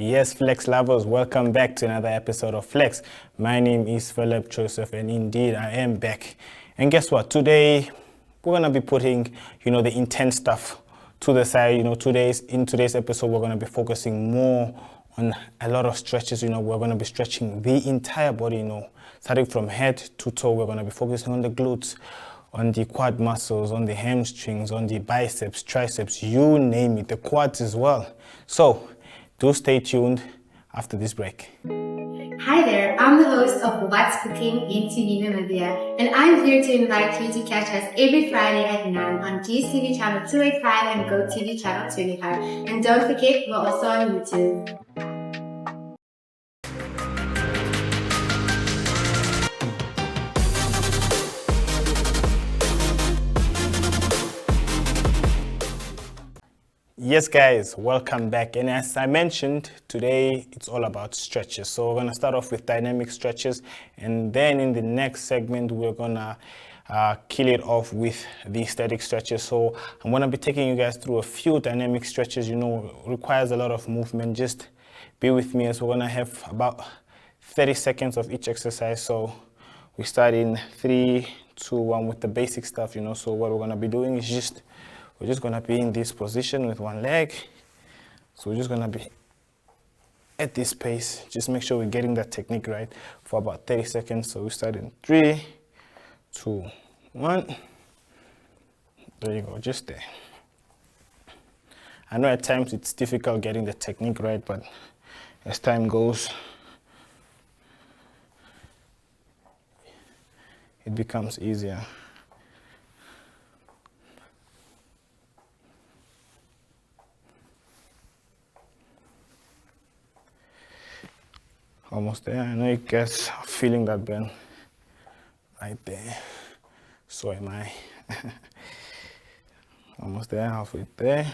Yes, Flex lovers, welcome back to another episode of Flex. My name is Philip Joseph, and indeed I am back. And guess what? Today we're gonna be putting, the intense stuff to the side. In today's episode, we're gonna be focusing more on a lot of stretches. We're gonna be stretching the entire body. Starting from head to toe. We're gonna be focusing on the glutes, on the quad muscles, on the hamstrings, on the biceps, triceps, you name it, the quads as well. So do stay tuned after this break. Hi there, I'm the host of What's Cooking in TV Namibia, and I'm here to invite you to catch us every Friday at 9 on GTV channel 285 and GoTV channel 25. And don't forget, we're also on YouTube. Yes guys, welcome back. And as I mentioned, today it's all about stretches. So we're gonna start off with dynamic stretches, and then in the next segment we're gonna kill it off with the static stretches. So I'm gonna be taking you guys through a few dynamic stretches. Requires a lot of movement. Just be with me as we're gonna have about 30 seconds of each exercise. So we start in 3, 2, 1 with the basic stuff. So what we're gonna be doing is we're just gonna be in this position with one leg. So we're just gonna be at this pace. Just make sure we're getting that technique right for about 30 seconds. So we start in 3, 2, 1. There you go, just there. I know at times it's difficult getting the technique right, but as time goes, it becomes easier. Almost there. I know you guys are feeling that burn right there. So am I. Almost there, halfway there.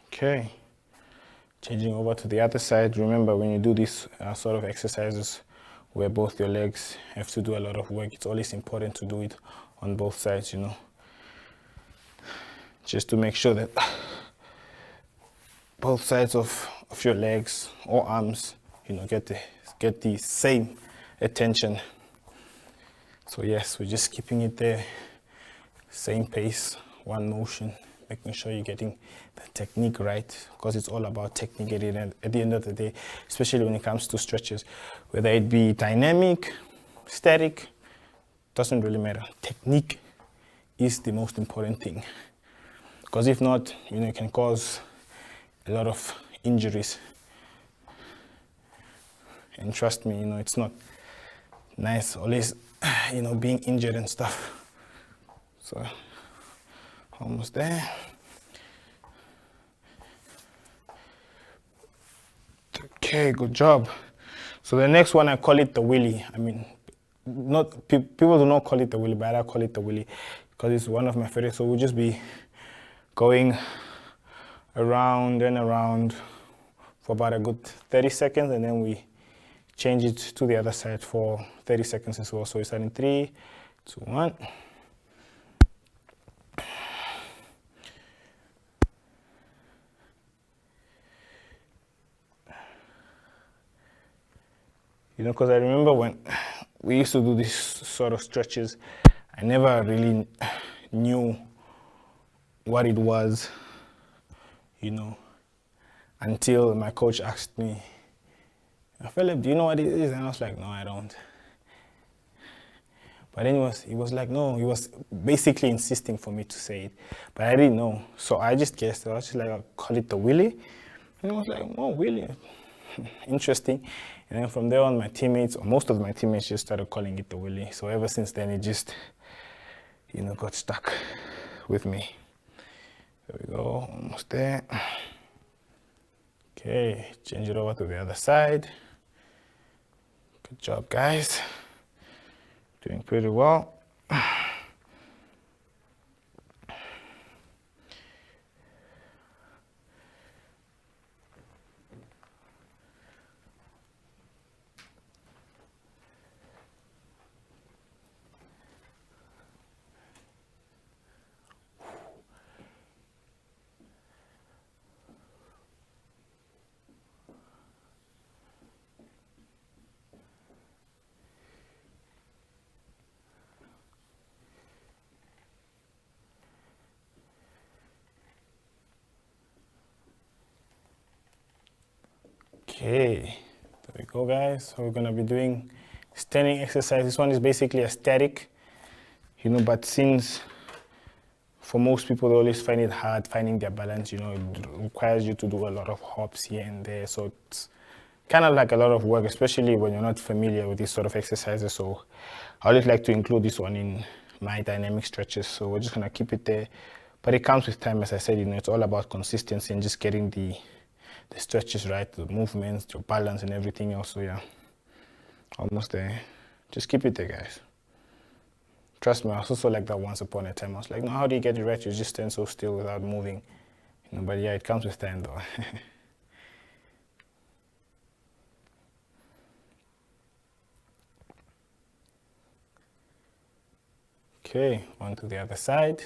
Okay. Changing over to the other side. Remember, when you do these sort of exercises where both your legs have to do a lot of work, it's always important to do it on both sides, just to make sure that both sides of your legs or arms, get the same attention. So yes, we're just keeping it there, same pace, one motion, making sure you're getting the technique right, because it's all about technique at the end of the day, especially when it comes to stretches, whether it be dynamic, static, doesn't really matter. Technique is the most important thing, because if not, it can cause a lot of injuries. And trust me, it's not nice always, being injured and stuff. So, almost there. Okay, good job. So the next one, I call it the wheelie. People do not call it the wheelie, but I call it the wheelie because it's one of my favorites. So we'll just be going around and around for about a good 30 seconds, and then we change it to the other side for 30 seconds as well. So we start in 3, 2, 1. Because I remember when we used to do these sort of stretches, I never really knew what it was, until my coach asked me, Philip, do you know what it is? And I was like, no, I don't. But then he was like, no, he was basically insisting for me to say it, but I didn't know. So I just guessed. I was just like, I'll call it the wheelie. And I was like, oh, wheelie. Interesting. And then from there on, my teammates, or most of my teammates, just started calling it the wheelie. So ever since then, it just, got stuck with me. There we go, almost there. Okay, change it over to the other side. Good job, guys. Doing pretty well. Okay, there we go, guys. So we're gonna be doing standing exercise. This one is basically a static, but since for most people they always find it hard finding their balance, it requires you to do a lot of hops here and there. So it's kind of like a lot of work, especially when you're not familiar with these sort of exercises. So I always like to include this one in my dynamic stretches. So we're just gonna keep it there. But it comes with time, as I said, it's all about consistency and just getting the stretches right, the movements, your balance and everything else. So yeah, almost there. Just keep it there, guys. Trust me, I was also like that once upon a time. I was like, no, how do you get it right? You just stand so still without moving. But yeah, it comes with time though. Okay, on to the other side.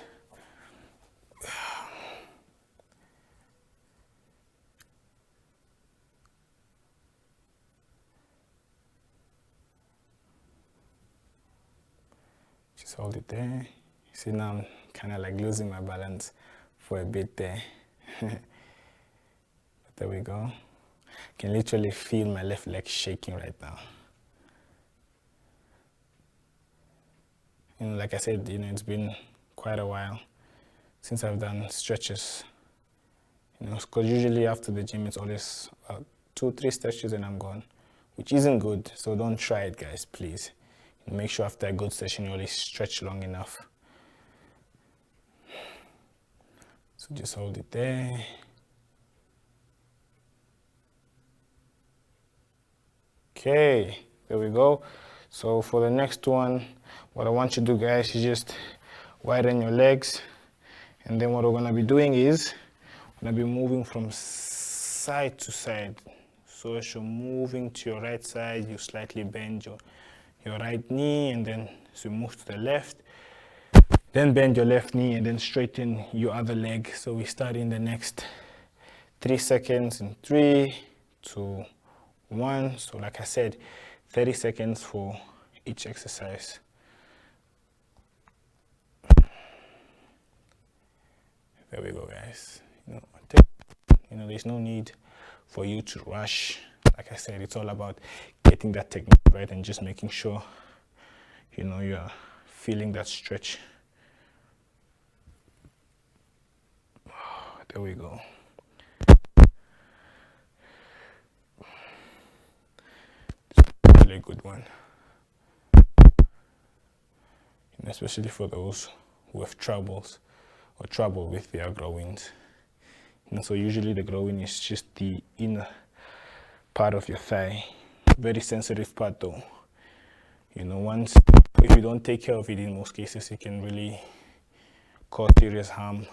Just hold it there. See, now I'm kind of like losing my balance for a bit there. But there we go. I can literally feel my left leg shaking right now. Like I said, it's been quite a while since I've done stretches. Because usually after the gym, it's always 2-3 stretches and I'm gone, which isn't good. So don't try it, guys, please. Make sure after a good session, you only stretch long enough. So just hold it there. Okay, there we go. So for the next one, what I want you to do, guys, is just widen your legs. And then what we're gonna be doing is, we're gonna be moving from side to side. So as you're moving to your right side, you slightly bend your right knee, and then so move to the left. Then bend your left knee and then straighten your other leg. So we start in the next 3 seconds in 3, 2, 1. So like I said, 30 seconds for each exercise. There we go, guys. There's no need for you to rush. Like I said, it's all about getting that technique right and just making sure, you're feeling that stretch. There we go. Really a good one. Especially for those who have trouble with their groins. So usually the groin is just the inner part of your thigh. Very sensitive part though. If you don't take care of it, in most cases, it can really cause serious harm,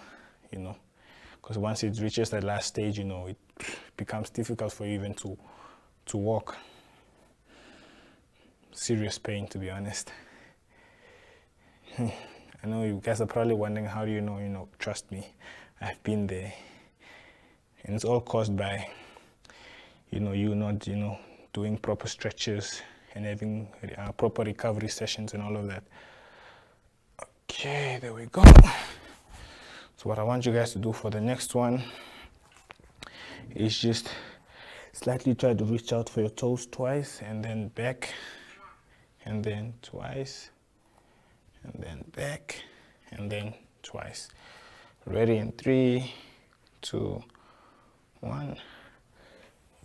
because once it reaches that last stage, it becomes difficult for you even to walk. Serious pain, to be honest. I know you guys are probably wondering, how do you know? Trust me, I've been there. And it's all caused by, you not, doing proper stretches and having proper recovery sessions and all of that. Okay, there we go. So what I want you guys to do for the next one is just slightly try to reach out for your toes twice, and then back, and then twice, and then back, and then twice. Ready in 3, 2, 1.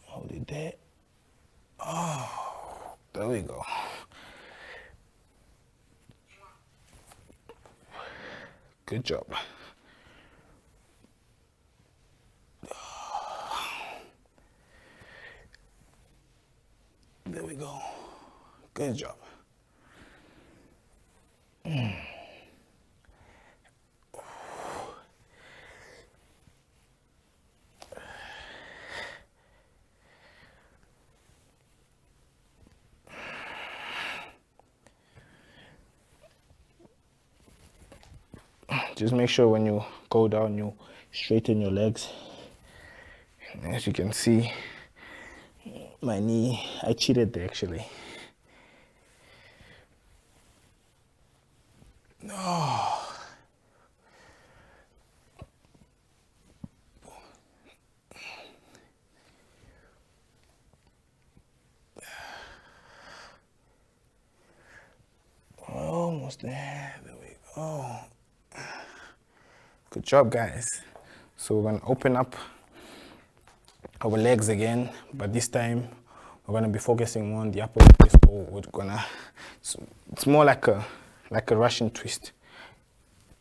Hold it there. Oh, there we go. Good job. There we go. Good job. Just make sure when you go down, you straighten your legs. As you can see, my knee, I cheated there actually. Oh. almost there. There we go. Good job, guys. So we're gonna open up our legs again, but this time we're gonna be focusing more on the upper body. So we're gonna, so it's more like a Russian twist.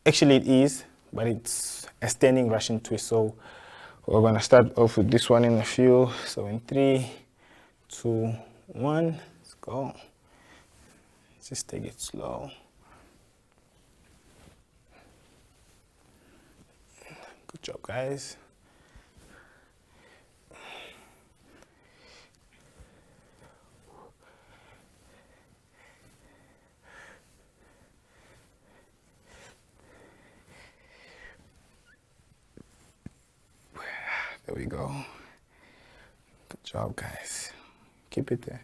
Actually it is, but it's a standing Russian twist. So we're gonna start off with this one in a few. So in 3, 2, 1, let's go. Just take it slow. Good job, guys. There we go. Good job, guys. Keep it there.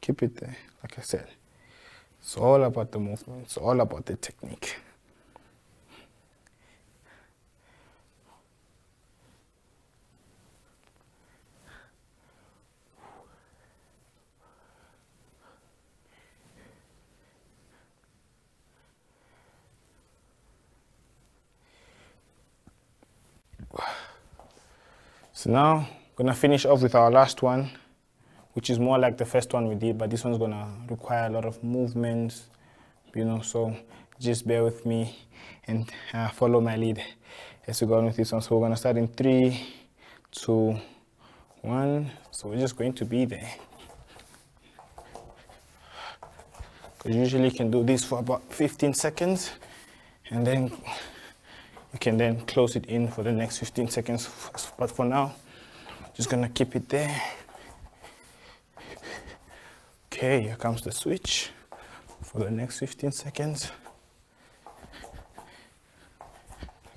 Keep it there. Like I said, it's all about the movement. It's all about the technique. So now, we're gonna finish off with our last one, which is more like the first one we did, but this one's gonna require a lot of movements, you know, so just bear with me and follow my lead as we go on with this one. So we're gonna start in 3, 2, 1. So we're just going to be there. Because usually you can do this for about 15 seconds, and then you can then close it in for the next 15 seconds. But for now, just gonna keep it there. Okay, here comes the switch for the next 15 seconds.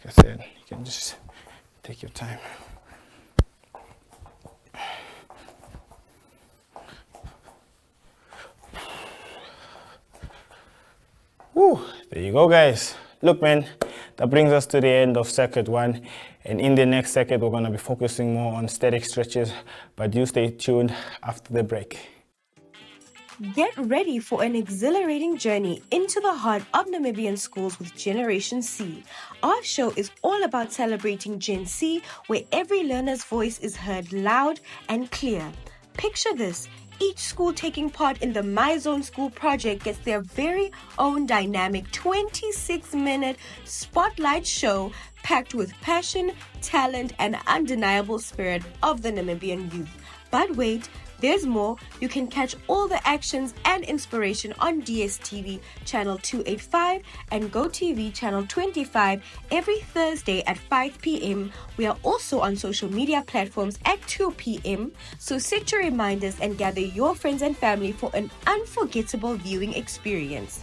Like I said, you can just take your time. Woo, there you go, guys. Look, man, that brings us to the end of circuit 1. And in the next circuit, we're going to be focusing more on static stretches, but do stay tuned after the break. Get ready for an exhilarating journey into the heart of Namibian schools with Generation C. Our show is all about celebrating Gen C, where every learner's voice is heard loud and clear. Picture this. Each school taking part in the My Zone School project gets their very own dynamic 26-minute spotlight show packed with passion, talent, and undeniable spirit of the Namibian youth. But wait, there's more. You can catch all the actions and inspiration on DSTV channel 285 and GoTV channel 25 every Thursday at 5 p.m. We are also on social media platforms at 2 p.m. So set your reminders and gather your friends and family for an unforgettable viewing experience.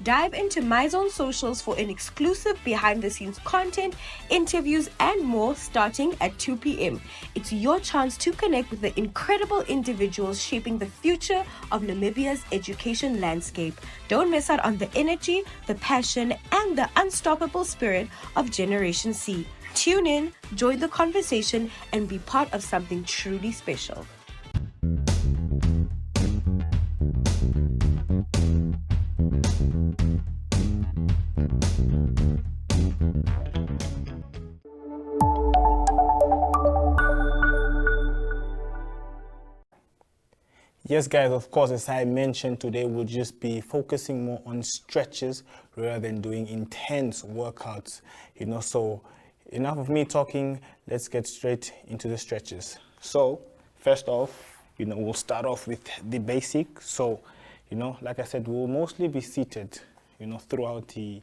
Dive into My Zone socials for an exclusive behind-the-scenes content, interviews, and more starting at 2 p.m. It's your chance to connect with the incredible individuals shaping the future of Namibia's education landscape. Don't miss out on the energy, the passion, and the unstoppable spirit of Generation C. Tune in, join the conversation, and be part of something truly special. Yes, guys, of course, as I mentioned, today we'll just be focusing more on stretches rather than doing intense workouts, you know. So enough of me talking, let's get straight into the stretches. So first off, you know, we'll start off with the basic. So, you know, like I said, we'll mostly be seated, you know, throughout the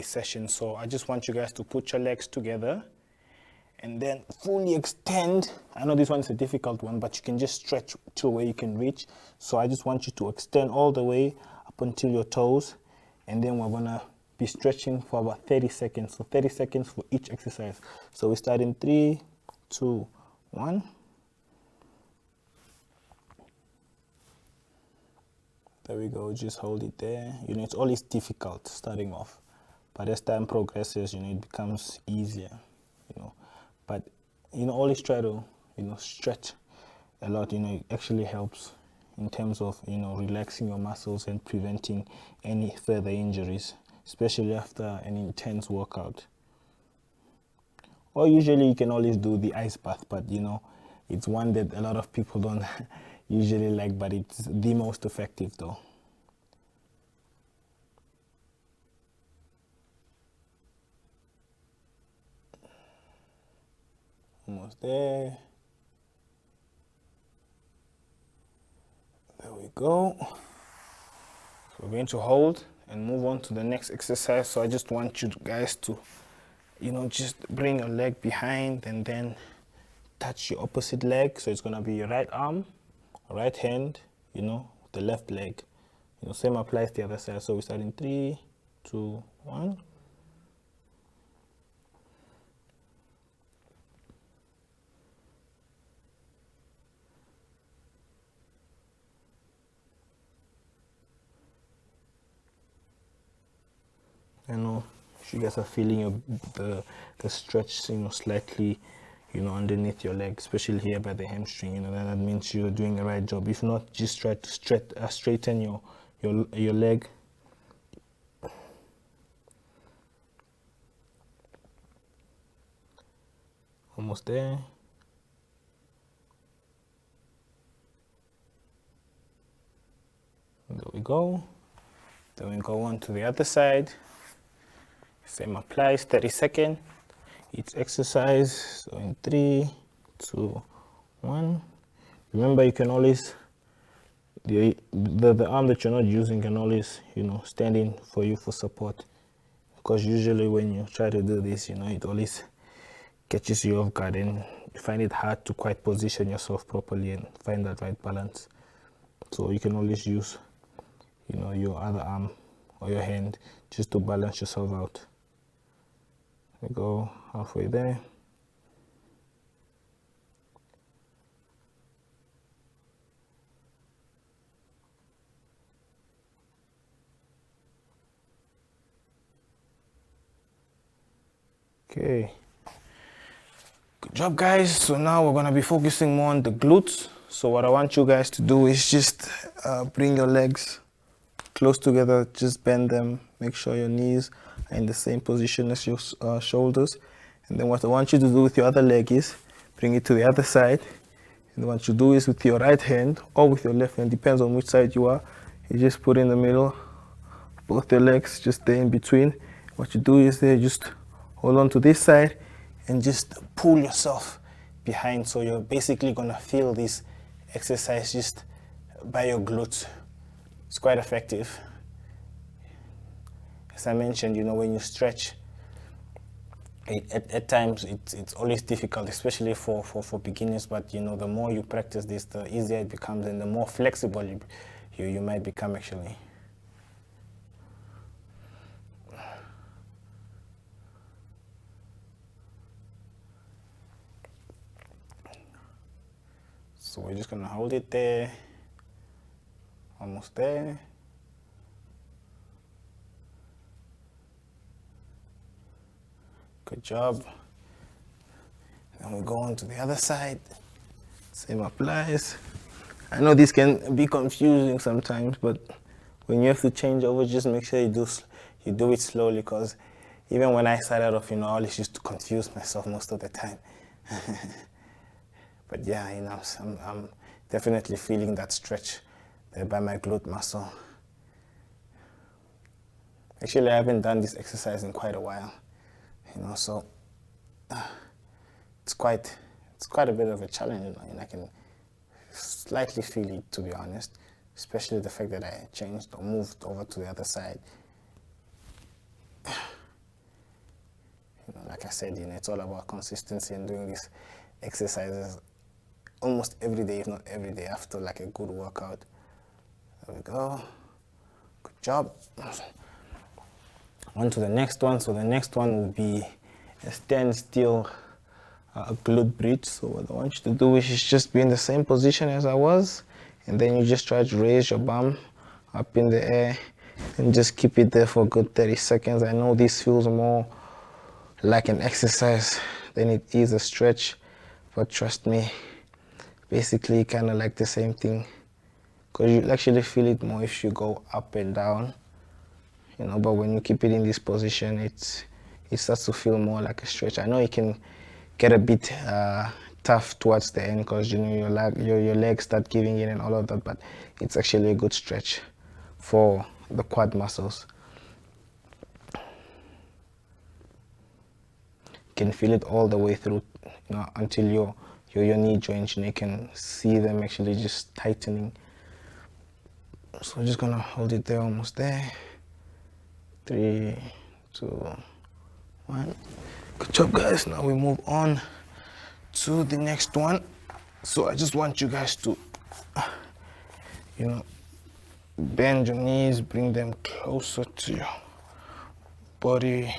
session. So I just want you guys to put your legs together and then fully extend. I know this one is a difficult one, but you can just stretch till where you can reach. So I just want you to extend all the way up until your toes, and then we're gonna be stretching for about 30 seconds. So 30 seconds for each exercise. So we start in 3, 2, 1. There we go, just hold it there. You know, it's always difficult starting off, but as time progresses, you know, it becomes easier, you know. But, you know, always try to, you know, stretch a lot. You know, it actually helps, in terms of, relaxing your muscles and preventing any further injuries, especially after an intense workout. Or usually you can always do the ice bath, but it's one that a lot of people don't usually like, but it's the most effective though. Almost there. There we go. So we're going to hold and move on to the next exercise. So I just want you guys to, just bring your leg behind and then touch your opposite leg. So it's going to be your right arm, right hand, the left leg. Same applies to the other side. So we start in 3, 2, 1. I know you guys are feeling the stretch, slightly, underneath your leg, especially here by the hamstring. That means you're doing the right job. If not, just try to straighten your leg. Almost there. There we go. Then we go on to the other side. Same applies, 30 seconds each exercise. So in 3, 2, 1. Remember, you can always, the arm that you're not using can always, stand in for you for support. Because usually when you try to do this, it always catches you off guard and you find it hard to quite position yourself properly and find that right balance. So you can always use, your other arm or your hand just to balance yourself out. We go halfway there. Okay, good job guys. So now we're going to be focusing more on the glutes. So what I want you guys to do is just bring your legs close together, just bend them, make sure your knees are in the same position as your shoulders. And then what I want you to do with your other leg is bring it to the other side. And what you do is with your right hand or with your left hand, depends on which side you are, you just put in the middle, both your legs just stay in between. What you do is just hold on to this side and just pull yourself behind. So you're basically gonna feel this exercise just by your glutes. It's quite effective. As I mentioned, when you stretch, at times it's always difficult, especially for beginners, but the more you practice this, the easier it becomes and the more flexible you might become actually. So we're just gonna hold it there, almost there. Good job. Then we go on to the other side. Same applies. I know this can be confusing sometimes, but when you have to change over, just make sure you do it slowly, because even when I started off, I always used to confuse myself most of the time. But yeah, I'm definitely feeling that stretch there by my glute muscle. Actually, I haven't done this exercise in quite a while, so it's quite a bit of a challenge, and I can slightly feel it, to be honest, especially the fact that I changed or moved over to the other side. Like I said, it's all about consistency and doing these exercises almost every day, if not every day, after like a good workout. There we go. Good job. On to the next one. So the next one will be a standstill glute bridge. So what I want you to do is just be in the same position as I was, and then you just try to raise your bum up in the air and just keep it there for a good 30 seconds. I know this feels more like an exercise than it is a stretch, but trust me, basically kind of like the same thing. because you actually feel it more if you go up and down, you know. But when you keep it in this position, it starts to feel more like a stretch. I know it can get a bit tough towards the end because you know your legs start giving in and all of that, but it's actually a good stretch for the quad muscles. You can feel it all the way through, you know, until your knee joints, and you can see them actually just tightening. So we're just gonna hold it there, almost there. 3, 2, 1. Good job, guys. Now we move on to the next one. So I just want you guys to, you know, bend your knees, bring them closer to your body,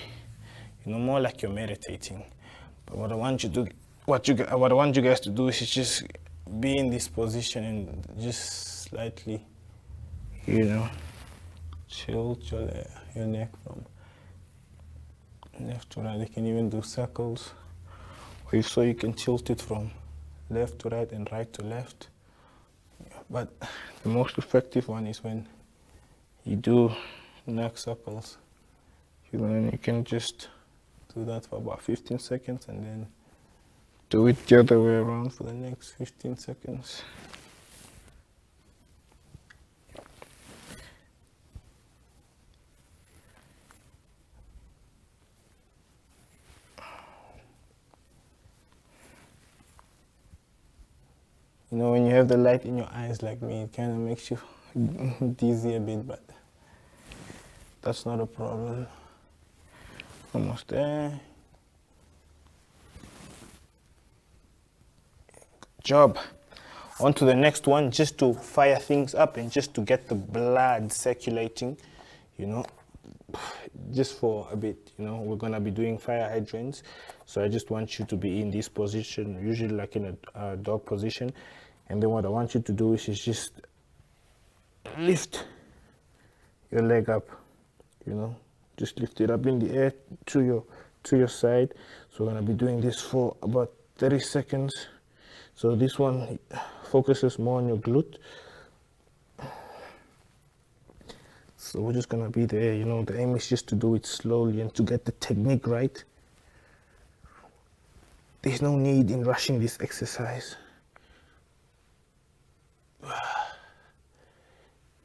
you know, more like you're meditating. But what I want you guys to do is just be in this position and just slightly, you know, tilt your neck from left to right. You can even do circles, or so you can tilt it from left to right and right to left. But the most effective one is when you do neck circles. You know, and you can just do that for about 15 seconds and then do it the other way around for the next 15 seconds. You know, when you have the light in your eyes like me, it kind of makes you dizzy a bit, but that's not a problem. Almost there. Good job. On to the next one, just to fire things up and just to get the blood circulating, you know, just for a bit. You know, we're gonna be doing fire hydrants, so I just want you to be in this position, usually like in a dog position. And then what I want you to do is just lift your leg up, you know, just lift it up in the air to your side. So we're gonna be doing this for about 30 seconds. So this one focuses more on your glute. So we're just gonna be there, you know, the aim is just to do it slowly and to get the technique right. There's no need in rushing this exercise.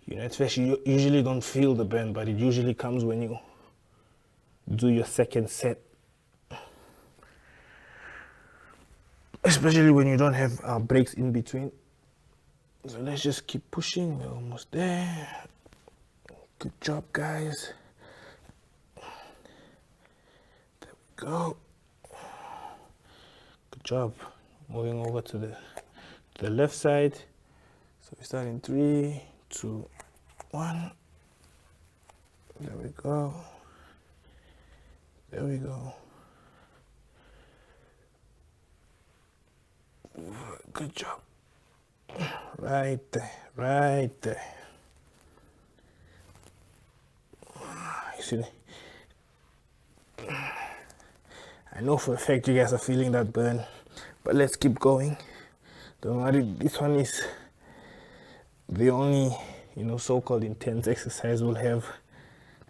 You know, especially you usually don't feel the burn, but it usually comes when you do your second set. Especially when you don't have breaks in between. So let's just keep pushing. We're almost there. Good job, guys. There we go. Good job. Moving over to the left side. So we start in 3, 2, 1. There we go. There we go. Good job. Right there, right there. You see, I know for a fact you guys are feeling that burn, but let's keep going. Don't worry, this one is the only, you know, so-called intense exercise we'll have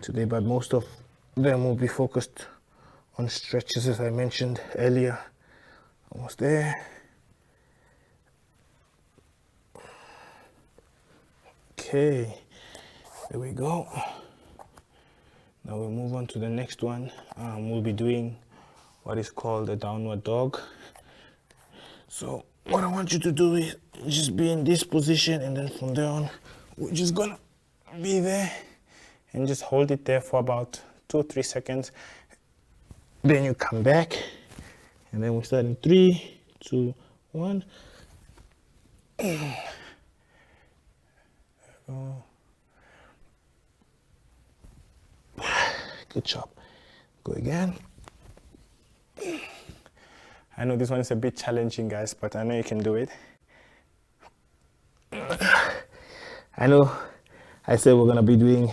today, but most of them will be focused on stretches, as I mentioned earlier. Almost there. Okay, there we go. Now we'll move on to the next one. We'll be doing what is called a downward dog. So what I want you to do is just be in this position, and then from there on, we're just gonna be there and just hold it there for about 2 or 3 seconds. Then you come back, and then we start in 3, 2, 1. Good job. Go again. I know this one is a bit challenging, guys, but I know you can do it. I know I said we're gonna be doing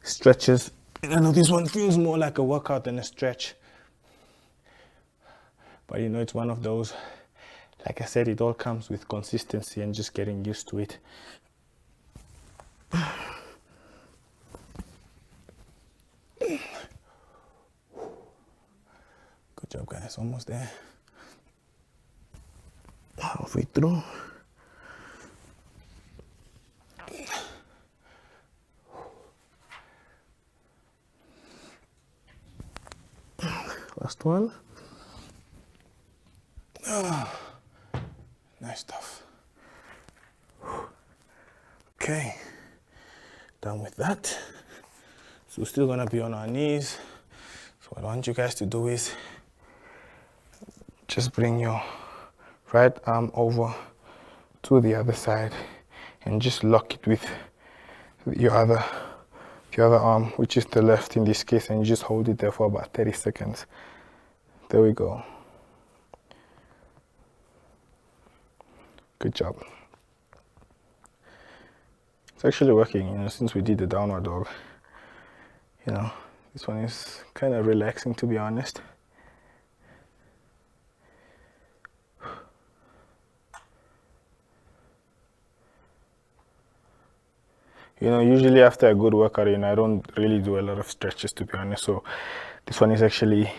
stretches. I know this one feels more like a workout than a stretch, but you know, it's one of those, like I said, it all comes with consistency and just getting used to it. Good job, guys. Almost there. Halfway through. Last one. Nice stuff. Okay, done with that. So we're still gonna be on our knees. So what I want you guys to do is just bring your right arm over to the other side and just lock it with your other arm, which is the left in this case, and you just hold it there for about 30 seconds. There we go. Good job. It's actually working, you know, since we did the downward dog. You know, this one is kind of relaxing, to be honest. You know, usually after a good workout, you know, I don't really do a lot of stretches, to be honest. So this one is actually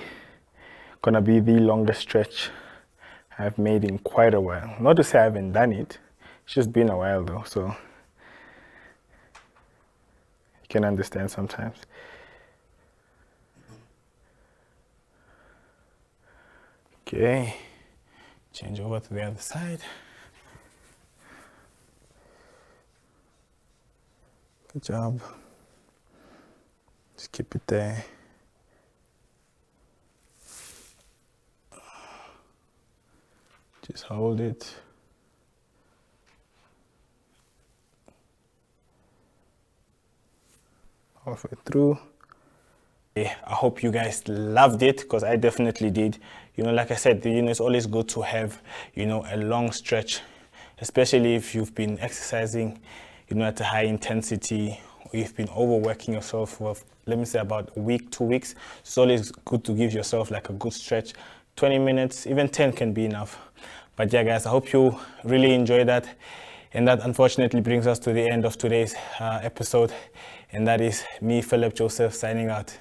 gonna be the longest stretch I've made in quite a while. Not to say I haven't done it, it's just been a while though, so you can understand sometimes. Okay, change over to the other side. Good job. Just keep it there. Just hold it. Halfway through. Yeah, I hope you guys loved it, because I definitely did. You know, like I said, you know, it's always good to have, you know, a long stretch, especially if you've been exercising, you know, at a high intensity, or you've been overworking yourself for, let me say, about a week, 2 weeks. It's always good to give yourself like a good stretch. 20 minutes, even 10 can be enough. But yeah, guys, I hope you really enjoyed that. And that unfortunately brings us to the end of today's episode. And that is me, Philip Joseph, signing out.